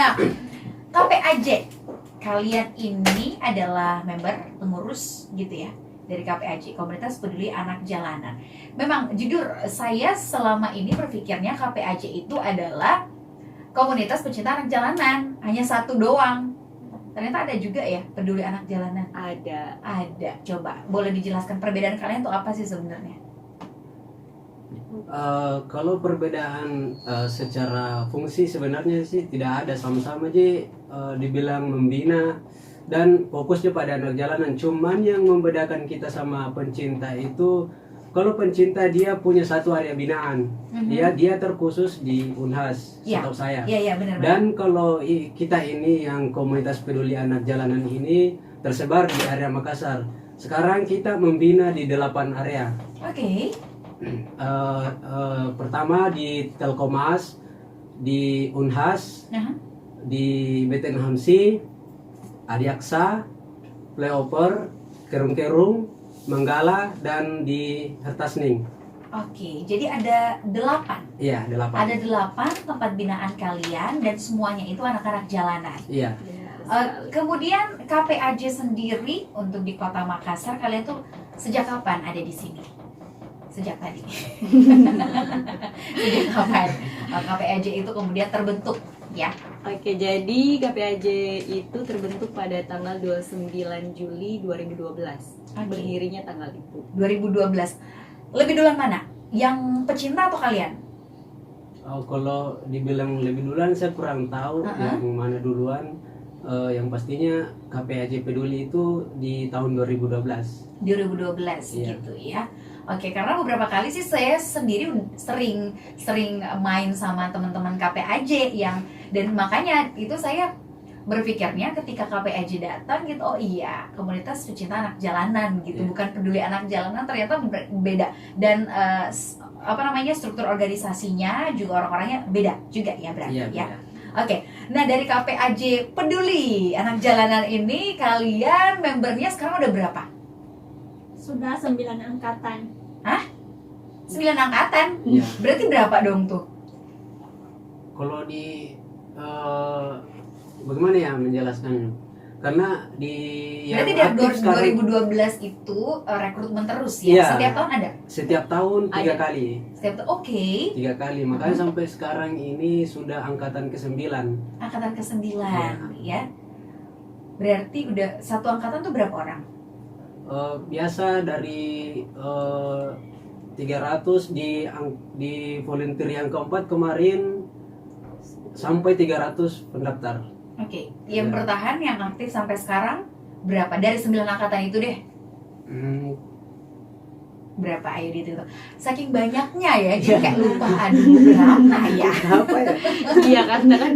Nah, KPAJ, kalian ini adalah member pengurus gitu ya dari KPAJ, Komunitas Peduli Anak Jalanan. Memang jujur saya selama ini berpikirnya KPAJ itu adalah komunitas pecinta anak jalanan, hanya satu doang. Ternyata ada juga ya peduli anak jalanan. Ada. Coba boleh dijelaskan perbedaan kalian tuh apa sih sebenarnya? Kalau perbedaan secara fungsi sebenarnya sih tidak ada, sama-sama aja dibilang membina dan fokusnya pada anak jalanan. Cuman yang membedakan kita sama pencinta itu, kalau pencinta dia punya satu area binaan, dia terkhusus di Unhas, setahu saya. Iya benar. Dan kalau kita ini yang komunitas peduli anak jalanan ini tersebar di area Makassar. Sekarang kita membina di 8 area. Oke. Pertama di Telkomas, di Unhas, di Beten Hamsi, Adiaksa, Playoper, Kerung-Kerung, Manggala, dan di Hertasning. Oke, jadi ada 8. Iya, 8. Ada 8 tempat binaan kalian dan semuanya itu anak-anak jalanan. Iya. Kemudian KPAJ sendiri untuk di Kota Makassar, kalian tuh sejak kapan ada di sini? Sejak tadi. Sejak kapan KPAJ itu kemudian terbentuk ya? Oke, jadi KPAJ itu terbentuk pada tanggal 29 Juli 2012. Berdirinya tanggal itu. 2012. Lebih duluan mana? Yang pecinta atau kalian? Kalau dibilang lebih duluan saya kurang tahu yang mana duluan. Yang pastinya KPAJ Peduli itu di tahun 2012. 2012 gitu ya. Oke, karena beberapa kali sih saya sendiri sering main sama teman-teman KPAJ dan makanya itu saya berpikirnya ketika KPAJ datang gitu, oh iya, komunitas pecinta anak jalanan gitu, bukan peduli anak jalanan, ternyata beda. Dan struktur organisasinya juga orang-orangnya beda juga ya berarti ya. Oke, nah dari KPAJ Peduli Anak Jalanan ini kalian membernya sekarang udah berapa? Sudah 9 angkatan. Hah? 9 angkatan? Ya. Berarti berapa dong tuh? Kalau di bagaimana ya menjelaskannya? Karena berarti dari 2012 itu rekrutmen terus ya? Setiap tahun ada? Setiap tahun 3 kali. Setiap tahun, oke. 3 kali, makanya sampai sekarang ini sudah angkatan ke-9. Angkatan ke-9 ya. Berarti udah satu angkatan tuh berapa orang? Biasa dari 300 di volunteer yang keempat kemarin sampai 300 pendaftar. Oke, yang bertahan, yang aktif sampai sekarang berapa? Dari 9 angkatan itu deh. Berapa ayo gitu? Saking banyaknya ya, jadi kayak lupa aduh berapa ya? Apa ya? Iya, karena kan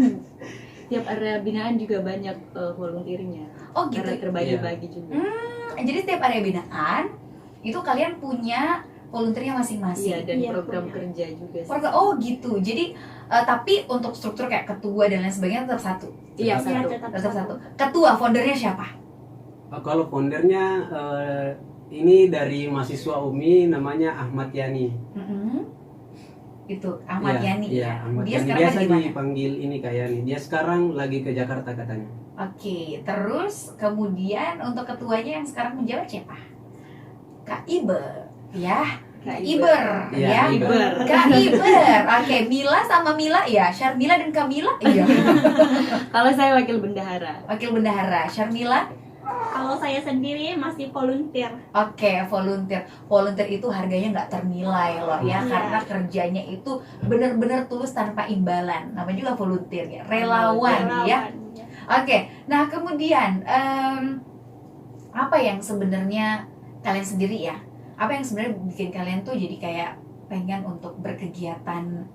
tiap area binaan juga banyak volunteernya. Oh gitu. Karena terbagi-bagi juga. Jadi setiap area binaan itu kalian punya volunteernya masing-masing. Iya, dan program kerja juga sih. Oh gitu. Jadi tapi untuk struktur kayak ketua dan lain sebagainya tetap satu. Iya, Tetap satu. Ketua, foundernya siapa? Kalau foundernya ini dari mahasiswa UMI, namanya Ahmad Yani. Itu Ahmad Yani. Iya, Ahmad Dia Yani. sekarang Biasa lagi di mana? dipanggil ini kayak Yani. Dia sekarang lagi ke Jakarta katanya. Oke, terus kemudian untuk ketuanya yang sekarang menjabat siapa? Kak Iber, ya. Kak Iber, ya. Iber. Kak Iber. Oke, Mila sama Mila ya. Syarmila dan Kamila. Iya. Kalau saya wakil bendahara. Wakil bendahara. Syarmila. Kalau saya sendiri masih volunteer. Oke, volunteer. Volunteer itu harganya nggak ternilai loh ya, karena kerjanya itu benar-benar tulus tanpa imbalan. Namanya juga volunteer ya, relawan ya. Oke, nah kemudian apa yang sebenarnya kalian sendiri ya? Apa yang sebenarnya bikin kalian tuh jadi kayak pengen untuk berkegiatan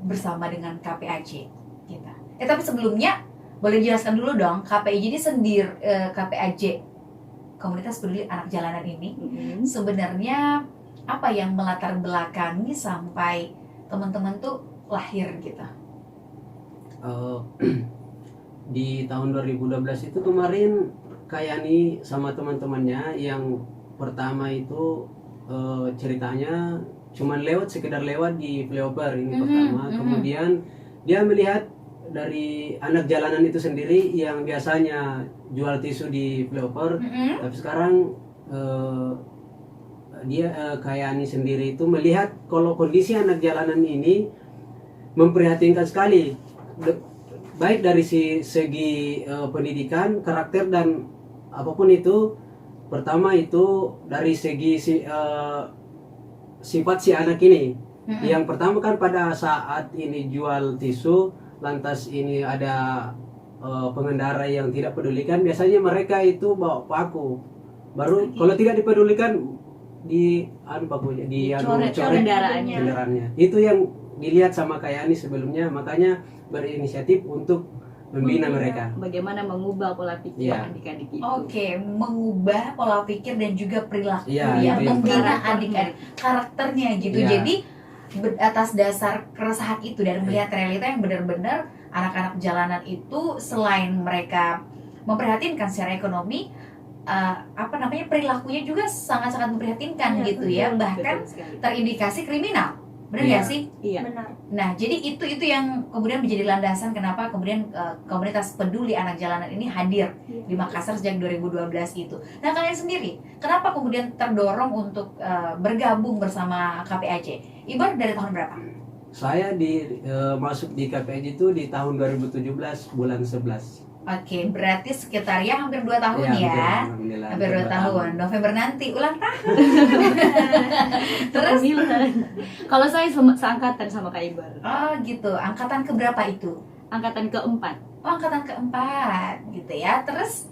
bersama dengan KPAJ gitu? Tapi sebelumnya boleh jelaskan dulu dong, KPAJ ini sendiri, KPAJ Komunitas Peduli Anak Jalanan ini sebenarnya apa yang melatar belakangi sampai teman-teman tuh lahir gitu? Di tahun 2012 itu kemarin kayak nih sama teman-temannya yang pertama itu ceritanya cuman sekedar lewat di Playoper ini pertama. Kemudian dia melihat dari anak jalanan itu sendiri yang biasanya jual tisu di flyover, tapi sekarang dia kayak Ani sendiri itu melihat kalau kondisi anak jalanan ini memprihatinkan sekali, baik dari segi pendidikan, karakter dan apapun itu. Pertama itu dari segi sifat si anak ini. Yang pertama kan pada saat ini jual tisu, lantas ini ada pengendara yang tidak pedulikan, biasanya mereka itu bawa paku. Baru kalau tidak dipedulikan di pakunya Coret kendaraannya. Itu yang dilihat sama kayak Ani sebelumnya, makanya berinisiatif untuk membina mereka. Bagaimana mengubah pola pikir adik-adik itu. Oke, mengubah pola pikir dan juga perilaku Iya, ya, itu yang membina karakternya. adik-adik karakternya gitu. Iya. Jadi atas dasar keresahan itu dan melihat realita yang benar-benar anak-anak jalanan itu selain mereka memprihatinkan secara ekonomi, perilakunya juga sangat-sangat memprihatinkan gitu ya, bahkan Betul sekali. terindikasi kriminal. Benar Iya. nggak sih? Iya. Benar. Nah, jadi itu yang kemudian menjadi landasan kenapa kemudian komunitas peduli anak jalanan ini hadir di Makassar sejak 2012 itu. Nah, kalian sendiri, kenapa kemudian terdorong untuk bergabung bersama KPAJ? Ibar dari tahun berapa? Saya masuk di KPAJ itu di tahun 2017 bulan 11. Oke, berarti sekitar ya hampir 2 tahun Iya, ya. alhamdulillah, Hampir 2 tahun. November nanti ulang tahun. Terus Kalau saya seangkatan sama Kak Ibar. oh gitu. Angkatan keberapa itu? Angkatan keempat. Oh, angkatan keempat gitu ya. Terus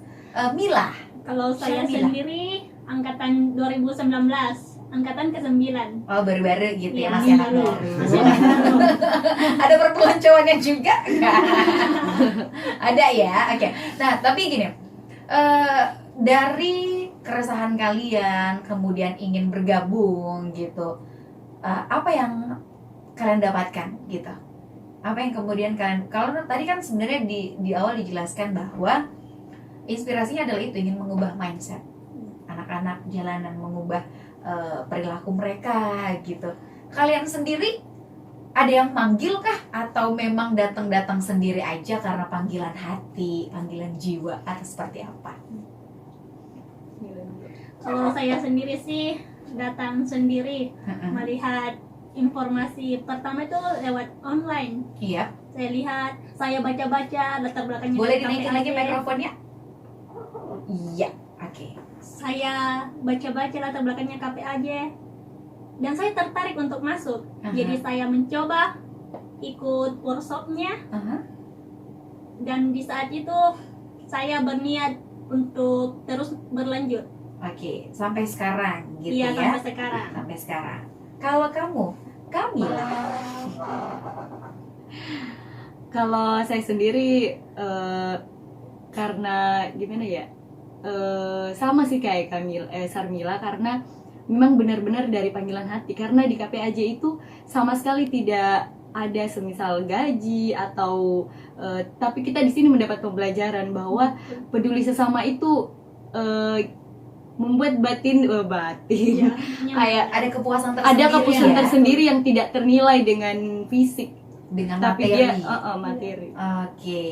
Mila. Kalau saya Syamila. sendiri angkatan 2019, angkatan ke-9. Oh, baru-baru gitu ya, Iya, masih anak baru. baru. Masih anak baru. Ada perpeloncoannya juga nggak? Ada ya, oke. Nah, tapi gini, dari keresahan kalian kemudian ingin bergabung gitu, apa yang kalian dapatkan gitu? Apa yang kemudian kalian, kalau tadi kan sebenarnya di awal dijelaskan bahwa inspirasinya adalah itu, ingin mengubah mindset anak-anak jalanan, mengubah perilaku mereka gitu. Kalian sendiri ada yang manggil kah atau memang datang-datang sendiri aja karena panggilan hati, panggilan jiwa atau seperti apa? Kalau saya sendiri sih datang sendiri, melihat informasi pertama itu lewat online. Iya. Saya lihat, saya baca-baca latar belakangnya. Boleh dari dinaikin KPAJ. lagi mikrofonnya? Iya, oke. Saya baca-baca latar belakangnya KPAJ dan saya tertarik untuk masuk. Aha. Jadi saya mencoba ikut workshopnya Aha. dan di saat itu saya berniat untuk terus berlanjut. Oke, sampai sekarang gitu Iya, ya. sampai sekarang. Sampai sekarang. Kalau kamu, Kamila. Kalau saya sendiri karena gimana ya, sama sih kayak Sarmila, karena memang benar-benar dari panggilan hati. Karena di KPAJ itu sama sekali tidak ada semisal gaji atau tapi kita di sini mendapat pembelajaran bahwa peduli sesama itu membuat batin Iya, kayak Ada kepuasan tersendiri. ada kepuasan ya? tersendiri yang tidak ternilai dengan fisik, Dengan tapi materi. dia materi. Oke.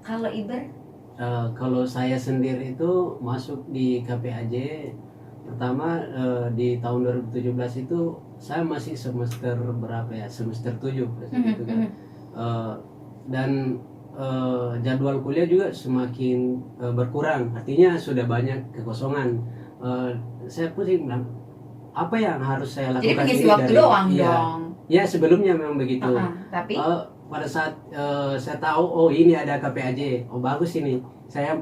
Kalau Iber? Kalau saya sendiri itu masuk di KPAJ pertama di tahun 2017 itu saya masih semester berapa ya, semester 7 gitu kan. Dan jadwal kuliah juga semakin berkurang, artinya sudah banyak kekosongan. Saya pusing bilang, apa yang harus saya lakukan? Jadi mengisi ini waktu doang iya, dong. ya sebelumnya memang begitu. Tapi Pada saat saya tahu oh ini ada KPAJ, oh bagus ini, saya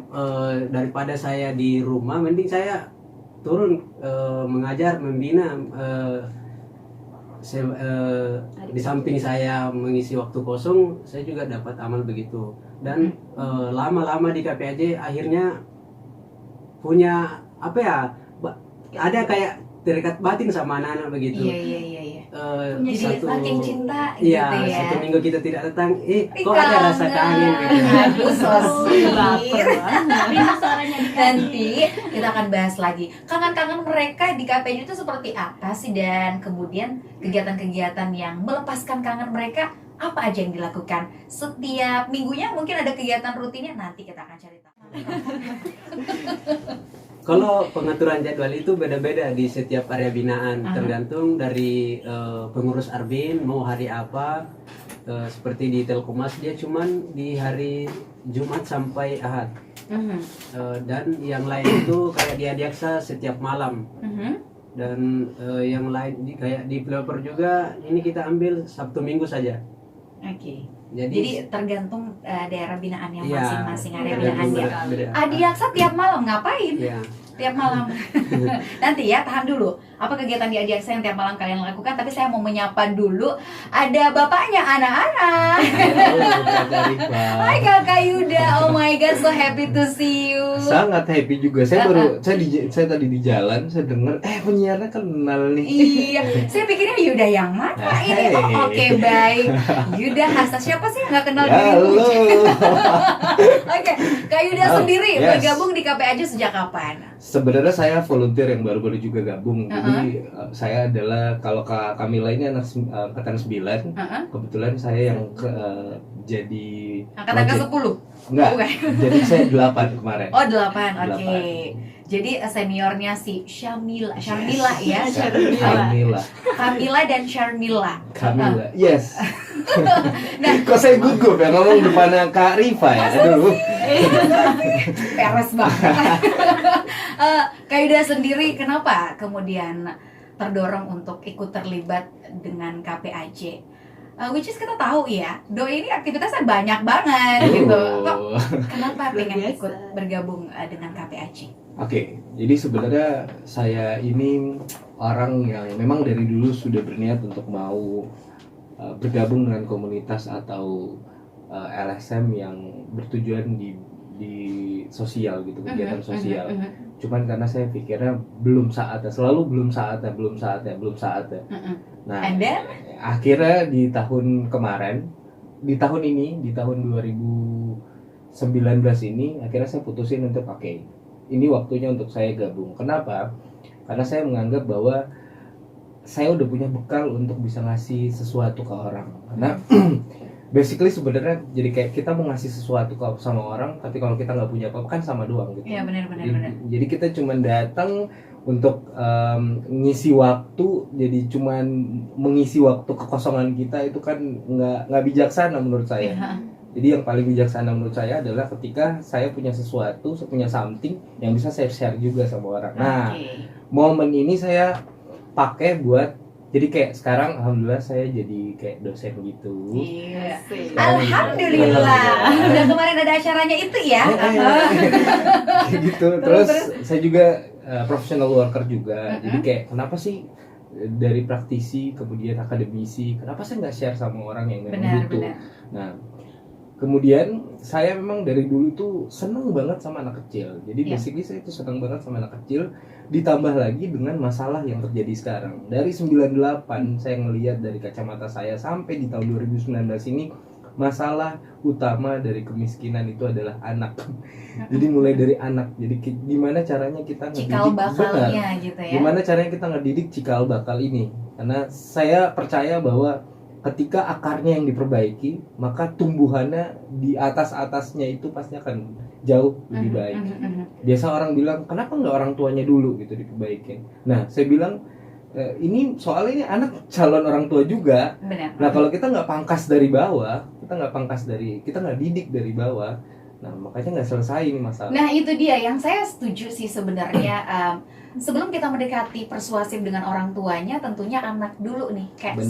daripada saya di rumah mending saya turun mengajar, membina. Di samping saya mengisi waktu kosong, saya juga dapat amal begitu. Dan lama-lama di KPAJ akhirnya punya apa ya, ada kayak terikat batin sama anak-anak begitu. iya. Jadi Satu- saking cinta Iya, gitu ya. satu minggu kita tidak datang, kok kangen. ada rasa kangen gitu. Aduh, so sweet. Baper banget. Rindu suaranya di hati. Nanti kita akan bahas lagi kangen-kangen mereka di KPJ itu seperti apa sih, dan kemudian kegiatan-kegiatan yang melepaskan kangen mereka apa aja yang dilakukan setiap minggunya? Mungkin ada kegiatan rutinnya, nanti kita akan cari tahu. Kalau pengaturan jadwal itu beda-beda di setiap area binaan, tergantung dari pengurus Arbin mau hari apa. Seperti di Telkomas dia cuman di hari Jumat sampai Ahad. Dan yang lain itu kayak di Adiaksa setiap malam. Dan yang lain kayak di developer juga ini kita ambil Sabtu Minggu saja. Oke. Jadi Jadi tergantung daerah binaannya Iya, masing-masing area tergantung binaannya. beda. Adiaksa tiap malam ngapain? Ya. Tiap malam. Nanti ya, tahan dulu. Apa kegiatan di Adiaksa yang tiap malam kalian lakukan? Tapi saya mau menyapa dulu. Ada bapaknya anak-anak. Hai Kakak Yuda. Oh my god, so happy to see you. Sangat happy juga. Saya tadi di jalan saya dengar penyiarnya kenal nih. Iya, saya pikirnya Yuda yang mana ini? Oh, oke, baik. Yuda Hasta, siapa sih yang nggak kenal Ya, dirimu? halo. Oke, Kak Yuda sendiri yes. bergabung di KPAJ sejak kapan? Sebenarnya saya volunteer yang baru-baru juga gabung. Jadi saya adalah kalau Kak Kamila ini anak angkatan 9. Kebetulan saya yang jadi Angkatan ke-10? Enggak. Bukan. Jadi saya 8 kemarin. Oh, 8, oke. 8. Jadi seniornya si Syarmila ya. Kamila. Kamila dan Syarmila. Kamila. Yes. Nah, Kok saya gugup ya ngomong depannya Kak Rifa ya. Aduh. peres banget. Kak Yuda sendiri kenapa kemudian terdorong untuk ikut terlibat dengan KPAJ? Which is kita tahu ya, Doi ini aktivitasnya banyak banget gitu. Kok kenapa Luar pengen biasa. ikut bergabung dengan KPAJ? Oke, jadi sebenarnya saya ini orang yang memang dari dulu sudah berniat untuk mau bergabung dengan komunitas atau LSM yang bertujuan di sosial gitu, kegiatan sosial. Cuman karena saya pikirnya belum saatnya, selalu belum saatnya. Nah, And then? akhirnya di tahun kemarin, di tahun 2019 ini, akhirnya saya putusin untuk ini waktunya untuk saya gabung. Kenapa? Karena saya menganggap bahwa saya udah punya bekal untuk bisa ngasih sesuatu ke orang. Karena basically sebenarnya jadi kayak kita mau ngasih sesuatu sama orang, tapi kalau kita nggak punya apa-apa kan sama doang gitu. Iya, benar. Jadi kita cuma datang untuk ngisi waktu, jadi cuman mengisi waktu kekosongan kita itu kan nggak bijaksana menurut saya. Jadi yang paling bijaksana menurut saya adalah ketika saya punya sesuatu, saya punya something yang bisa saya share juga sama orang. Nah, momen ini saya pakai buat jadi kayak sekarang alhamdulillah saya jadi kayak dosen gitu. Iya. Alhamdulillah. Alhamdulillah. Udah kemarin ada acaranya itu ya. Kayak gitu. Terus saya juga professional worker juga. Jadi kayak kenapa sih dari praktisi kemudian akademisi, kenapa saya nggak share sama orang yang memang butuh? Nah, kemudian saya memang dari dulu tuh seneng banget sama anak kecil. Jadi basically saya itu seneng banget sama anak kecil. Ditambah lagi dengan masalah yang terjadi sekarang. Dari 98 saya ngelihat dari kacamata saya sampai di tahun 2019 ini, masalah utama dari kemiskinan itu adalah anak. Jadi mulai dari anak. Jadi gimana caranya kita ngedidik, cikal bakalnya gitu ya. Gimana caranya kita ngedidik cikal bakal ini? Karena saya percaya bahwa ketika akarnya yang diperbaiki, maka tumbuhannya di atasnya itu pasti akan jauh lebih baik. Biasa orang bilang, kenapa nggak orang tuanya dulu gitu diperbaikin? Nah, saya bilang ini soalnya ini anak calon orang tua juga. Benar. Nah, kalau kita nggak pangkas dari bawah, kita nggak didik dari bawah, nah makanya nggak selesai ini masalah. Nah, itu dia yang saya setuju sih sebenarnya. Sebelum kita mendekati persuasif dengan orang tuanya, tentunya anak dulu nih. Kayak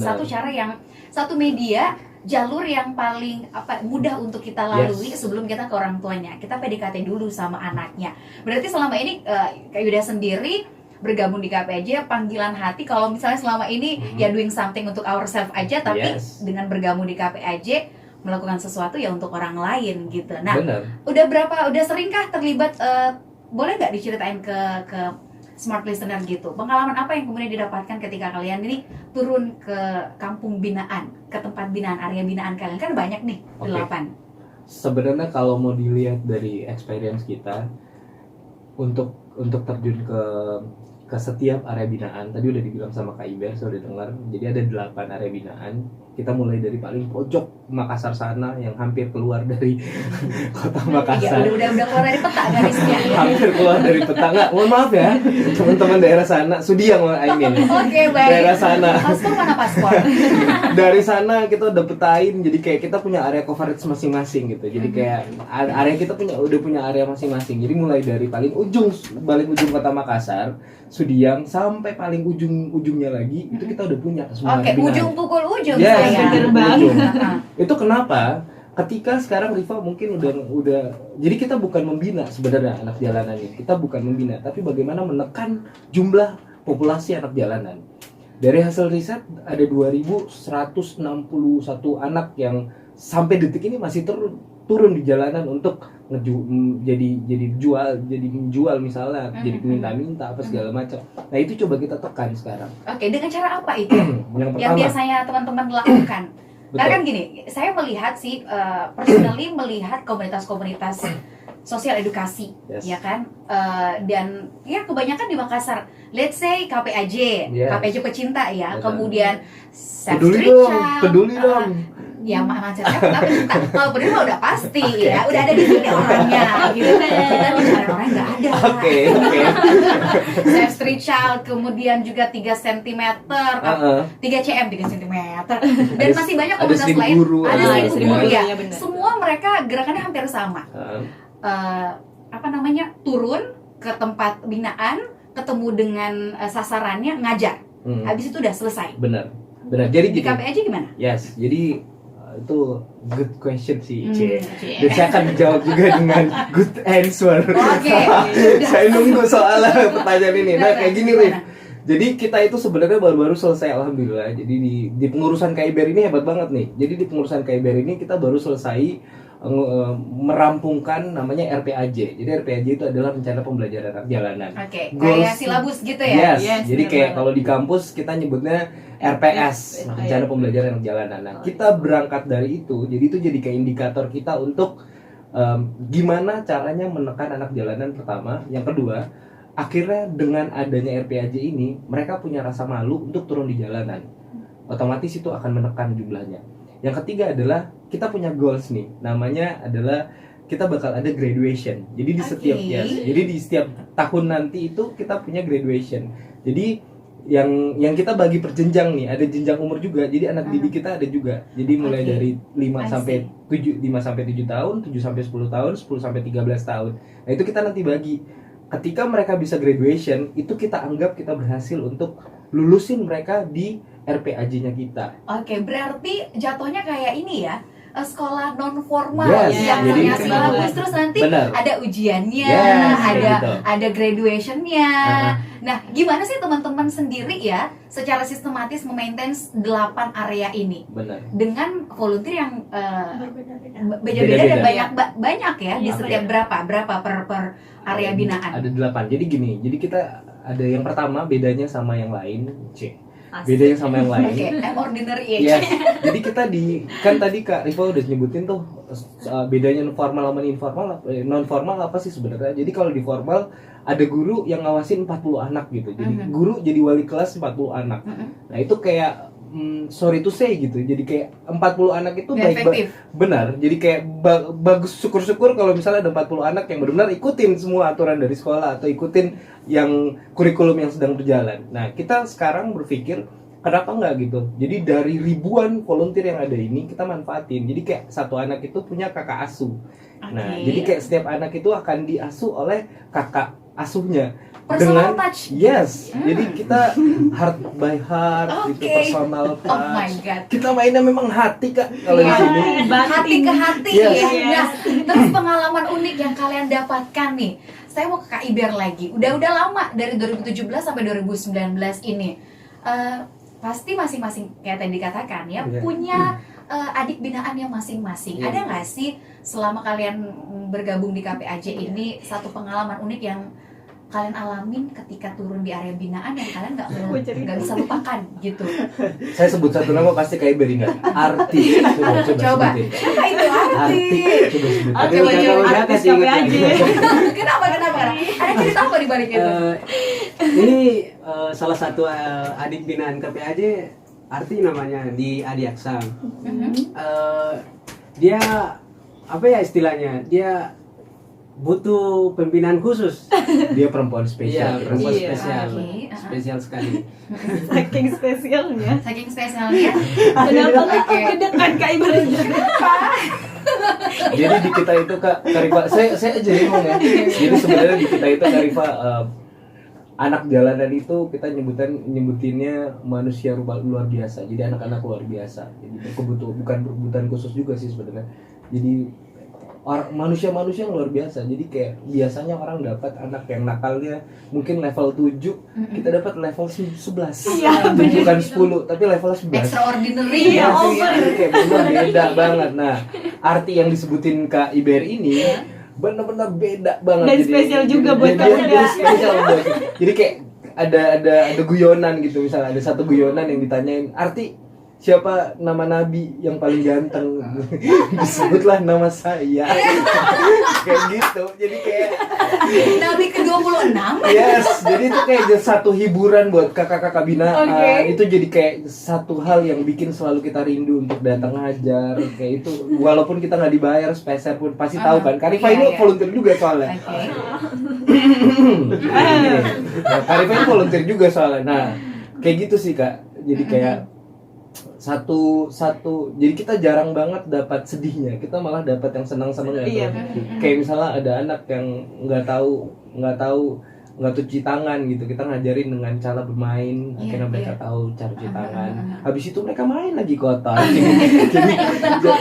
satu media, jalur yang paling mudah untuk kita lalui sebelum kita ke orang tuanya. Kita PDKT dulu sama anaknya. Berarti selama ini Kak Yuda sendiri bergabung di KPAJ panggilan hati. Kalau misalnya selama ini ya doing something untuk ourselves aja, tapi dengan bergabung di KPAJ melakukan sesuatu ya untuk orang lain gitu. Nah, udah seringkah terlibat? Boleh nggak diceritain ke smart listener gitu, pengalaman apa yang kemudian didapatkan ketika kalian ini turun ke kampung binaan, ke tempat binaan, area binaan kalian kan banyak nih, 8. Sebenarnya kalau mau dilihat dari experience kita untuk terjun ke setiap area binaan, tadi udah dibilang sama Kak Iber, saya udah dengar. Jadi ada 8 area binaan Kita mulai dari paling pojok Makassar sana yang hampir keluar dari kota Iya, Makassar. udah keluar dari peta garisnya. Hampir keluar dari peta. Nggak, mohon maaf ya teman-teman daerah sana, Sudiang I mean. Oke, baik. Daerah sana. Paspor mana paspor? Dari sana kita udah petain, jadi kayak kita punya area coverage masing-masing gitu. Jadi kayak area kita udah punya area masing-masing. Jadi mulai dari paling ujung kota Makassar, Sudiang, sampai paling ujungnya lagi itu kita udah punya semua. Oke, binaan. ujung pukul ujung Yes, saya. bener ujung. banget. Itu kenapa? Ketika sekarang Riva mungkin udah jadi kita bukan membina sebenarnya anak jalanan ini. Kita bukan membina, tapi bagaimana menekan jumlah populasi anak jalanan. Dari hasil riset ada 2161 anak yang sampai detik ini masih turun di jalanan untuk jadi menjual misalnya, jadi minta apa segala macam. Nah, itu coba kita tekan sekarang. Oke, dengan cara apa itu? Yang Yang pertama, biasanya teman-teman lakukan. Karena kan betul. gini, saya melihat sih, personally melihat komunitas-komunitas sosial edukasi, Yes. ya kan, dan ya kebanyakan di Makassar, let's say KPAJ, Yes. KPAJ pecinta ya, Betul. kemudian Save Peduli Street dong, Child, peduli dong. ya macam kenapa pecinta, kalau peduli mah udah pasti ya, udah ada di sini orangnya, gitu kan, kita bicara orang nggak ada. Oke. Save Street Child, kemudian juga 3 cm, 3 cm, 3 cm, dan Ada- masih banyak ada komunitas Seribu lain, Guru, ada ada Seribu Seribu Guru, Guru, ya. ya benar. Semua mereka gerakannya hampir sama. Turun ke tempat binaan, ketemu dengan sasarannya, ngajar. Habis itu udah selesai. Benar. Jadi Di gini. KPAJ gimana? Yes, jadi itu good question sih, Ice. Cie. Dan saya akan jawab juga dengan good answer. Oke. Saya nunggu soal pertanyaan ini. Nah, kayak gini, Rif. Gimana? Jadi kita itu sebenarnya baru-baru selesai, alhamdulillah. Jadi di pengurusan KIBR ini hebat banget nih. Jadi di pengurusan KIBR ini kita baru selesai merampungkan namanya RPAJ. Jadi RPAJ itu adalah rencana pembelajaran anak jalanan. Oke, Goals- kayak silabus gitu ya? Yes, Yes, jadi benar kayak banget. kalau di kampus kita nyebutnya RPS, rencana pembelajaran anak jalanan. Nah, kita berangkat dari itu, jadi itu jadi kayak indikator kita untuk gimana caranya menekan anak jalanan pertama. Yang kedua, akhirnya dengan adanya RPAJ ini, mereka punya rasa malu untuk turun di jalanan. Otomatis itu akan menekan jumlahnya. Yang ketiga adalah kita punya goals nih, namanya adalah kita bakal ada graduation. Jadi di setiap Oke. jadi di setiap tahun nanti itu kita punya graduation. Jadi yang kita bagi per jenjang nih, ada jenjang umur juga. Jadi anak didik kita ada juga. Jadi mulai Oke. dari 5 I sampai 7 tahun, 7 sampai 10 tahun, 10 sampai 13 tahun. Nah, itu kita nanti bagi. Ketika mereka bisa graduation, itu kita anggap kita berhasil untuk lulusin mereka di RPAJ-nya kita. Oke, berarti jatuhnya kayak ini ya, sekolah non formal Yes, yang jadi punya silabus, terus nanti Benar. ada ujiannya, Yes, ada gitu. ada graduationnya. Uh-huh. Nah, gimana sih teman-teman sendiri ya secara sistematis memaintain 8 area ini Benar. dengan volunteer yang Berbeda-beda. beda-beda dan Beda-beda. banyak ya di Iya, setiap berapa per area binaan. Ada 8. Jadi gini, jadi kita ada yang pertama bedanya sama yang lain. Asik. Bedanya sama yang lain. Oke, I'm ordinary age. Yes. Jadi kita kan tadi Kak Riva udah nyebutin tuh bedanya formal sama informal, non formal apa sih sebenarnya? Jadi kalau di formal ada guru yang ngawasin 40 anak gitu. Jadi Mhm. guru jadi wali kelas 40 anak. Mhm. Nah, itu kayak sorry to say gitu. Jadi kayak 40 anak itu Nggak baik efektif. benar. Jadi kayak bagus, syukur-syukur kalau misalnya ada 40 anak yang benar-benar ikutin semua aturan dari sekolah atau ikutin yang kurikulum yang sedang berjalan. Nah, kita sekarang berpikir kenapa enggak gitu. Jadi dari ribuan volunteer yang ada ini kita manfaatin. Jadi kayak satu anak itu punya kakak asuh. Nah, Oke. jadi kayak setiap anak itu akan diasuh oleh kakak asuhnya. Personal Dengan touch. yes. Jadi kita heart by heart gitu, Oke. personal touch. Oh my god. Kita mainnya memang hati Kak kalau di Iya. sini. Hati ke hati Yes. ya. Nah, terus pengalaman unik yang kalian dapatkan nih. Saya mau ke Kak Iber lagi. Udah lama dari 2017 sampai 2019 ini. Pasti masing-masing kayak tadi dikatakan ya, Iya. punya adik binaan yang masing-masing. Iya. Ada nggak sih selama kalian bergabung di KPAJ ini satu pengalaman unik yang kalian alamin ketika turun di area binaan yang kalian nggak bisa lupakan gitu? Saya sebut satu nama pasti kayak Beringan. Arti. Coba Coba. sebutin. Apa itu arti? Coba sebutin. Oke, Aduh, baju kalau udah artis kasih ingat KPAJ. lagi. Kenapa? Ada cerita apa di balik itu? Ini salah satu adik binaan KPAJ Arti namanya di Adiaksa. Mhm. Dia apa ya istilahnya? Dia butuh pembinaan khusus. Dia perempuan Iya, spesial. perempuan Iya. spesial. Oke, Spesial sekali. Saking spesialnya. Saking spesialnya. Kenapa Oke. kedekan Kak Ibrahim? Jadi di kita itu Kak Rifa, saya aja ngomong ya. Jadi sebenarnya di kita itu Kak Rifa, anak jalanan itu kita nyebutinnya manusia luar biasa. Jadi anak-anak luar biasa. Jadi bukan berkebutuhan khusus juga sih sebenarnya. Jadi manusia-manusia yang luar biasa. Jadi kayak biasanya orang dapat anak yang nakalnya mungkin level 7, kita dapat level 11. Iya, Jadi bukan 10 tapi level 11. Extraordinary Iya, ya. over. Jadi kayak bener beda banget. Nah, arti yang disebutin Kak Iber ini benar-benar beda banget. Dan spesial juga buat dia kamu, jadi ya. spesial buat. Jadi kayak ada guyonan gitu, misalnya ada satu guyonan yang ditanyain arti siapa nama nabi yang paling ganteng, disebutlah nama saya. Kayak gitu. Jadi kayak Nabi ke-26. yes, jadi itu kayak satu hiburan buat kakak-kakak binaan. Oke. Itu jadi kayak satu hal yang bikin selalu kita rindu untuk datang ngajar. Kayak itu walaupun kita nggak dibayar sepeser pun pasti tahu kan. Karifa Iya, ini iya. volunteer juga soalnya. Oke. Nah, Karifa ini volunteer juga soalnya. Nah, kayak gitu sih Kak. Jadi kayak satu jadi kita jarang banget dapat sedihnya, kita malah dapat yang senang-senangnya. Iya. Kayak misalnya ada anak yang nggak cuci tangan gitu, kita ngajarin dengan cara bermain, Iya, akhirnya mereka iya. tahu cara cuci tangan. Aha. Habis itu mereka main lagi kotor.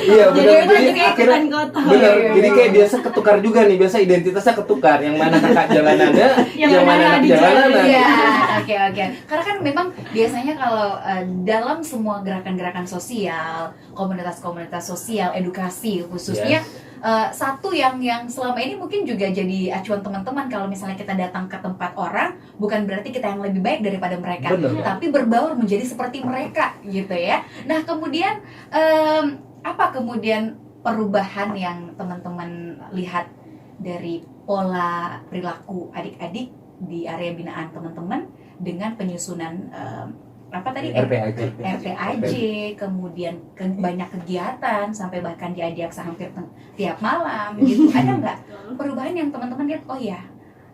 Iya benar, jadi akhirnya benar, jadi kayak biasa ketukar juga nih, biasa identitasnya ketukar, yang mana kakak jalanannya, Yang mana anak di jalanan. Iya, oke. Karena kan memang biasanya kalau dalam semua gerakan-gerakan sosial, komunitas-komunitas sosial, edukasi khususnya, satu yang selama ini mungkin juga jadi acuan teman-teman, kalau misalnya kita datang ke tempat orang, bukan berarti kita yang lebih baik daripada mereka, Bener. tapi berbaur menjadi seperti mereka, gitu ya. Nah, kemudian apa kemudian perubahan yang teman-teman lihat dari pola perilaku adik-adik di area binaan teman-teman dengan penyusunan apa tadi RPAJ, kemudian banyak kegiatan sampai bahkan di Adiaksa hampir tiap malam gitu. Ada nggak perubahan yang teman-teman lihat, oh ya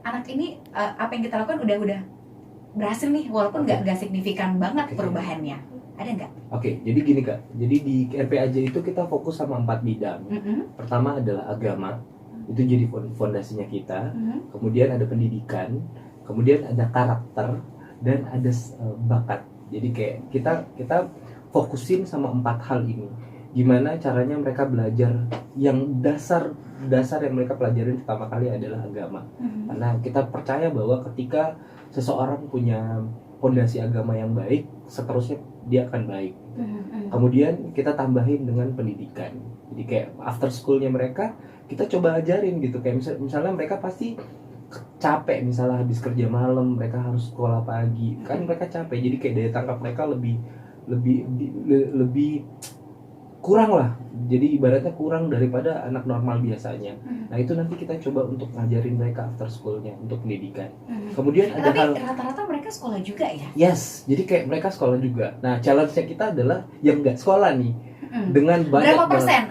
anak ini apa yang kita lakukan udah berhasil nih, walaupun nggak signifikan banget perubahannya, ada nggak? Oke, jadi gini Kak, jadi di RPAJ itu kita fokus sama 4 bidang. Pertama adalah agama, itu jadi fondasinya kita. Kemudian ada pendidikan, kemudian ada karakter, dan ada bakat. Jadi kayak kita fokusin sama 4 hal ini. Gimana caranya mereka belajar yang dasar yang mereka pelajarin pertama kali adalah agama. Karena kita percaya bahwa ketika seseorang punya fondasi agama yang baik, seterusnya dia akan baik. Kemudian kita tambahin dengan pendidikan. Jadi kayak after schoolnya mereka kita coba ajarin gitu. Kayak misalnya mereka pasti capek, misalnya habis kerja malam mereka harus sekolah pagi, kan mereka capek, jadi kayak daya tangkap mereka lebih kurang lah, jadi ibaratnya kurang daripada anak normal biasanya. Nah itu nanti kita coba untuk ngajarin mereka after schoolnya untuk pendidikan. Kemudian ada Tapi hal rata-rata mereka sekolah juga ya? yes, jadi kayak mereka sekolah juga. Nah challenge-nya kita adalah yang nggak sekolah nih, dengan banyak berapa persen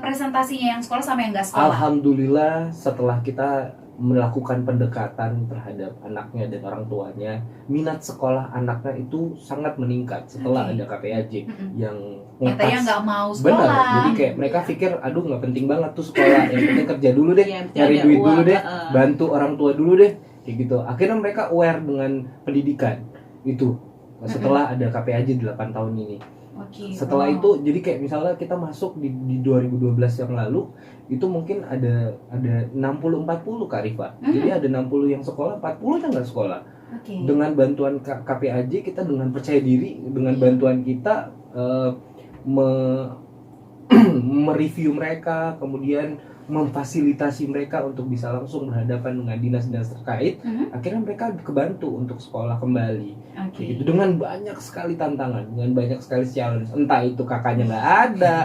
presentasinya yang sekolah sama yang nggak sekolah? Alhamdulillah setelah kita melakukan pendekatan terhadap anaknya dan orang tuanya, minat sekolah anaknya itu sangat meningkat setelah ada KPAJ yang Katanya nggak mau benar. sekolah. Jadi kayak mereka pikir, aduh nggak penting banget tuh sekolah, yang penting kerja dulu deh, Iya, yang penting nyari ada duit uang, dulu deh, heeh. bantu orang tua dulu deh, kayak gitu. Akhirnya mereka aware dengan pendidikan itu setelah ada KPAJ 8 tahun ini. Oke, Setelah wow. itu jadi kayak misalnya kita masuk di 2012 yang lalu, itu mungkin ada 60-40 Kak Rifa. Jadi ada 60 yang sekolah, 40 yang nggak sekolah. Oke. Dengan bantuan KPAJ kita dengan percaya diri, dengan bantuan kita mereview mereka, kemudian memfasilitasi mereka untuk bisa langsung berhadapan dengan dinas-dinas terkait, akhirnya mereka kebantu untuk sekolah kembali. Oke. Gitu, dengan banyak sekali tantangan, dengan banyak sekali challenge, entah itu kakaknya nggak ada,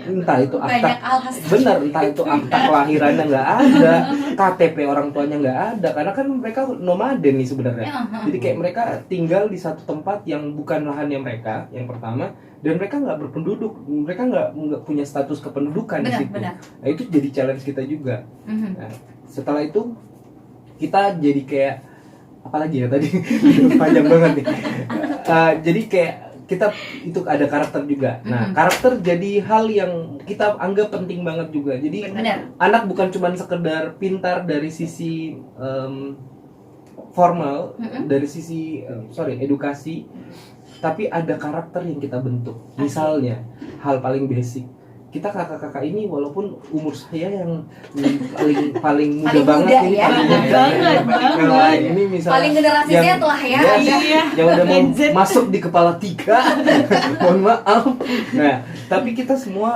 entah itu akta, Banyak alhasil. bener, entah itu akta kelahirannya nggak ada, KTP orang tuanya nggak ada, karena kan mereka nomaden nih sebenarnya. Jadi kayak mereka tinggal di satu tempat yang bukan lahannya mereka, yang pertama, dan mereka nggak berpenduduk, mereka nggak punya status kependudukan di situ. Benar. Nah itu jadi challenge kita juga. Nah, setelah itu kita jadi kayak apalagi ya tadi panjang banget nih. Jadi kayak kita itu ada karakter juga. Nah karakter jadi hal yang kita anggap penting banget juga. Jadi Benar. anak bukan cuma sekedar pintar dari sisi formal, dari sisi edukasi, tapi ada karakter yang kita bentuk. Misalnya hal paling basic, kita kakak-kakak ini walaupun umur saya yang paling muda Paling banget muda ini, ya. paling muda Banget, Kalau banget. ini misalnya Paling generasi yang- Z lah ya. yang udah mau Gen Z. masuk di kepala 3 mohon maaf. Nah tapi kita semua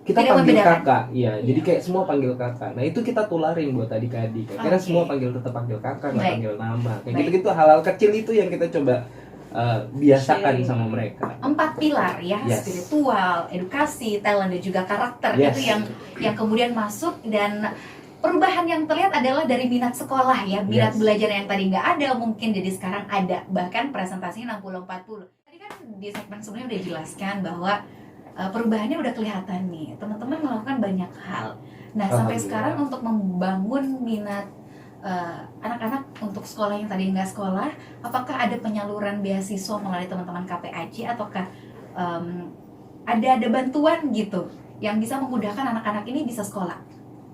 kita Tidak panggil membedakan. kakak, iya. Jadi kayak semua panggil kakak. Nah itu kita tularin buat adik-adik. Akhirnya Oke. semua tetap panggil kakak, nggak Baik. panggil nama. Kayak Baik. gitu-gitu hal-hal kecil itu yang kita coba biasakan Sharing. sama mereka. 4 pilar ya, Yes. spiritual, edukasi, talent dan juga karakter. Yes. Itu yang kemudian masuk, dan perubahan yang terlihat adalah dari minat sekolah ya, minat Yes. belajar yang tadi nggak ada mungkin jadi sekarang ada, bahkan presentasinya 60-40. Tadi kan di segmen sebelumnya udah jelaskan bahwa perubahannya udah kelihatan nih, teman-teman melakukan banyak hal. Nah sampai Alhamdulillah. sekarang untuk membangun minat anak-anak untuk sekolah yang tadi nggak sekolah, apakah ada penyaluran beasiswa melalui teman-teman KPAJ ataukah ada bantuan gitu yang bisa memudahkan anak-anak ini bisa sekolah?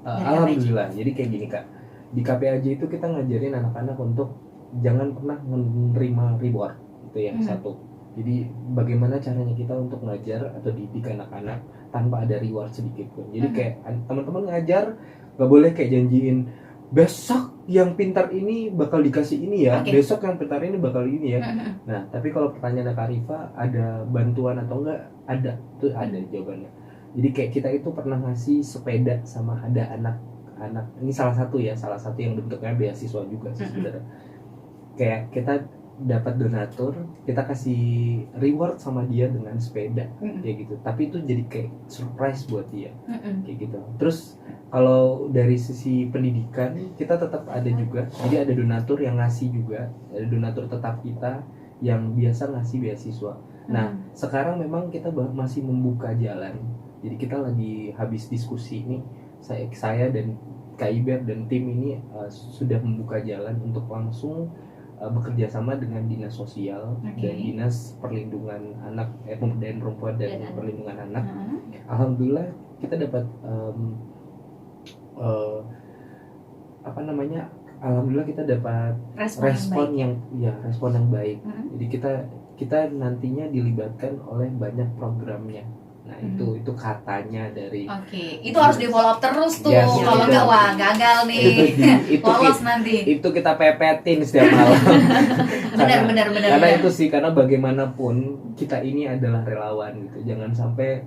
Dari Alhamdulillah. Jadi kayak gini Kak, di KPAJ itu kita ngajarin anak-anak untuk jangan pernah menerima reward, itu yang satu. Jadi bagaimana caranya kita untuk ngajar atau didik anak-anak tanpa ada reward sedikit pun. Jadi kayak teman-teman ngajar nggak boleh kayak janjiin besok yang pintar ini bakal dikasih ini ya, Oke. besok yang pintar ini bakal ini ya. Nah tapi kalau pertanyaan Kak Rifa, ada bantuan atau enggak? Ada, tuh ada jawabannya. Jadi kayak kita itu pernah ngasih sepeda sama ada anak-anak, ini salah satu yang bentuknya beasiswa juga sih sebenarnya. Kayak kita dapat donatur, kita kasih reward sama dia dengan sepeda, kayak gitu. Tapi itu jadi kayak surprise buat dia, kayak gitu. Terus kalau dari sisi pendidikan kita tetap ada juga, jadi ada donatur yang ngasih juga, ada donatur tetap kita yang biasa ngasih beasiswa. Nah sekarang memang kita masih membuka jalan, jadi kita lagi habis diskusi nih, saya dan Kak Iber dan tim ini sudah membuka jalan untuk langsung bekerja sama dengan dinas sosial dan dinas perlindungan anak, pemberdayaan perempuan dan perlindungan anak. Alhamdulillah kita dapat alhamdulillah kita dapat respon yang baik. Jadi kita nantinya dilibatkan oleh banyak programnya. Nah itu katanya dari itu harus di follow up terus tuh. Yes, Kalau itu. nggak wah gagal nih. Lolos nanti. itu kita pepetin setiap malam. Benar. Karena itu sih, karena bagaimanapun kita ini adalah relawan gitu. Jangan sampai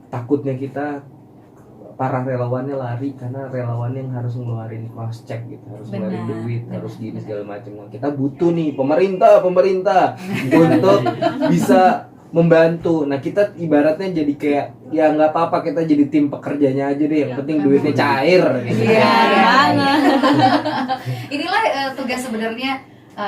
takutnya kita para relawannya lari, karena relawannya yang harus ngeluarin cross check gitu, harus ngeluarin duit, harus gini segala macam. Nah, kita butuh nih pemerintah untuk bisa membantu. Nah kita ibaratnya jadi kayak ya nggak apa-apa, kita jadi tim pekerjanya aja deh, yang penting duitnya cair gitu. Iya. banget. Inilah tugas sebenarnya,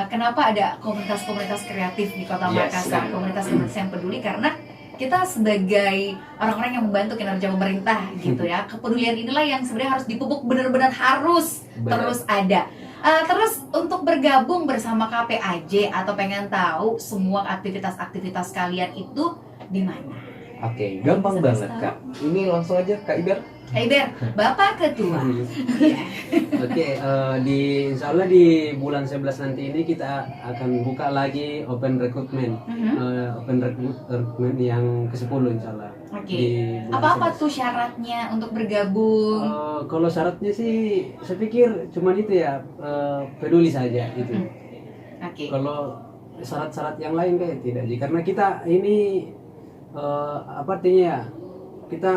kenapa ada komunitas-komunitas kreatif di Kota Yes. Makassar, komunitas-komunitas yang peduli, karena kita sebagai orang-orang yang membantu kinerja pemerintah gitu ya, kepedulian inilah yang sebenarnya harus dipupuk, benar-benar harus terus ada. Terus untuk bergabung bersama KPAJ atau pengen tahu semua aktivitas-aktivitas kalian itu di mana? Oke, gampang Bisa banget tahu. Kak. Ini langsung aja Kak Iber. Iber, Bapak Ketua. Oke, insya Allah di bulan 11 nanti ini kita akan buka lagi open recruitment, open recruitment yang ke-10 insya Allah. Oke. Di bulan Apa-apa 11. tuh syaratnya untuk bergabung? Kalau syaratnya sih, saya pikir cuma itu ya, peduli saja itu. Oke. Kalau syarat-syarat yang lain kayak tidak sih, karena kita ini apa artinya ya, kita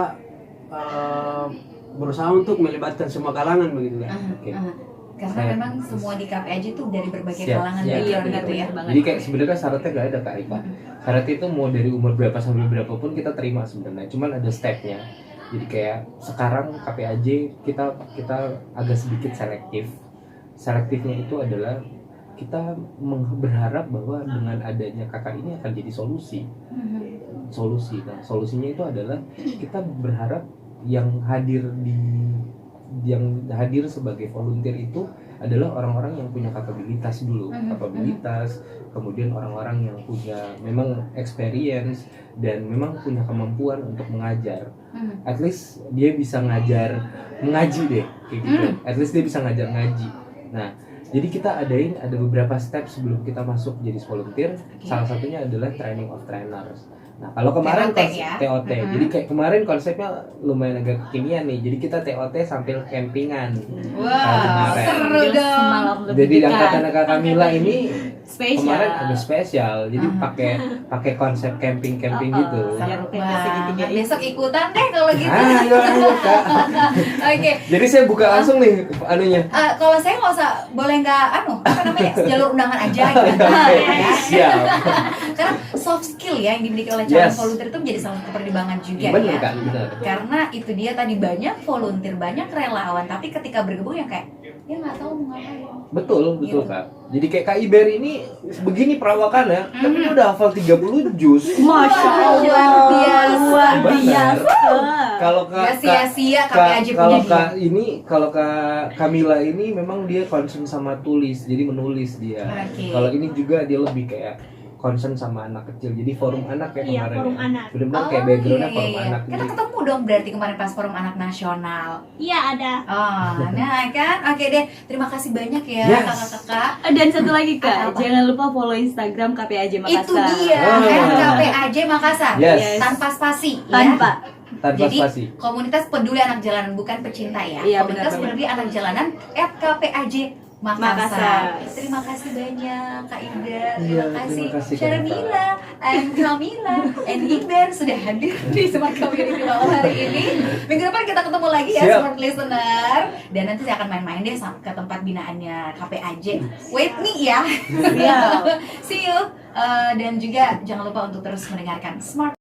berusaha untuk melibatkan semua kalangan begitu kan. Oke. Karena Saya- memang semua di KPAJ itu dari berbagai Siap, kalangan siap. background Iya, gitu ya. benar banget. Jadi kayak sebenarnya syaratnya nggak ada Kak Ipa. Syaratnya itu mau dari umur berapa sampai berapa pun kita terima sebenarnya. Cuman ada stepnya. Jadi kayak sekarang KPAJ kita agak sedikit selektif. Selektifnya itu adalah kita berharap bahwa dengan adanya kakak ini akan jadi solusi. Solusi. Nah, solusinya itu adalah kita berharap yang hadir sebagai volunteer itu adalah orang-orang yang punya kapabilitas dulu, kapabilitas, kemudian orang-orang yang punya memang experience dan memang punya kemampuan untuk mengajar. At least dia bisa mengaji deh, kayak gitu. At least dia bisa ngajar ngaji. Nah, jadi kita ada beberapa step sebelum kita masuk jadi volunteer. Salah satunya adalah training of trainers. Nah, kalau kemarin TOT ya? TOT. Jadi kayak kemarin konsepnya lumayan agak kekinian nih. Jadi kita TOT sambil campingan. Wah, kemarin. seru dong. Semalam lebih Jadi dekat. angkatan Kak Kamila ini Spesial. kemarin agak spesial. Jadi pakai konsep camping gitu. Yang tenda segitiga Banget. itu. Besok ikutan deh kalau gitu. Ayo Kak. Oke. Jadi saya buka langsung nih anunya. Kalau saya nggak usah, boleh nggak apa namanya, jalur undangan aja gitu. Oke, siap. Karena soft skill ya yang dimiliki oleh calon Yes. volunteer itu menjadi salah satu pertimbangan juga Bener ya. Kak, bener. Karena itu dia tadi banyak volunteer, banyak relawan, tapi ketika bergabung yang kayak dia nggak tahu mau ngapain. Betul Gitu. Kak. Jadi kayak Kak Iber ini begini perawakan ya, tapi dia udah hafal 30 juz. Masya Allah, Luar luar Benar. biasa. Kalau Kak Gak sia-sia Kak- KPAJ kalau punya dia. Kak ini kalau Kak Kamila ini memang dia concern sama tulis, jadi menulis dia. Oke. Kalau ini juga dia lebih kayak concern sama anak kecil, jadi forum anak ya Iya, kemarin. forum ya. anak. Benar-benar kayak backgroundnya forum iya. anak. Kita Jadi ketemu dong berarti kemarin pas forum anak nasional. Iya, ada. Oh, nah kan, oke deh. Terima kasih banyak ya Yes. kakak-kakak. Dan satu lagi Kak, Apa? jangan lupa follow Instagram KPAJ Makassar. Itu dia, Oh. KPAJ Makassar. Yes. Tanpa spasi, Tanpa. tanpa Jadi spasi. komunitas peduli anak jalanan, bukan pecinta ya. Iya, Komunitas benar-benar. peduli anak jalanan @KPAJ Makassar. Makassar. Terima kasih banyak Kak Ida. Iya, Terima kasih terima kasih, Kak Syarmila, and Kamila, and Iber sudah hadir di Smart Community malam hari ini. Minggu depan kita ketemu lagi ya Siap. Smart Listener. Dan nanti saya akan main-main deh ke tempat binaannya KPAJ. Wait me ya. Siap. See you. Dan juga jangan lupa untuk terus mendengarkan Smart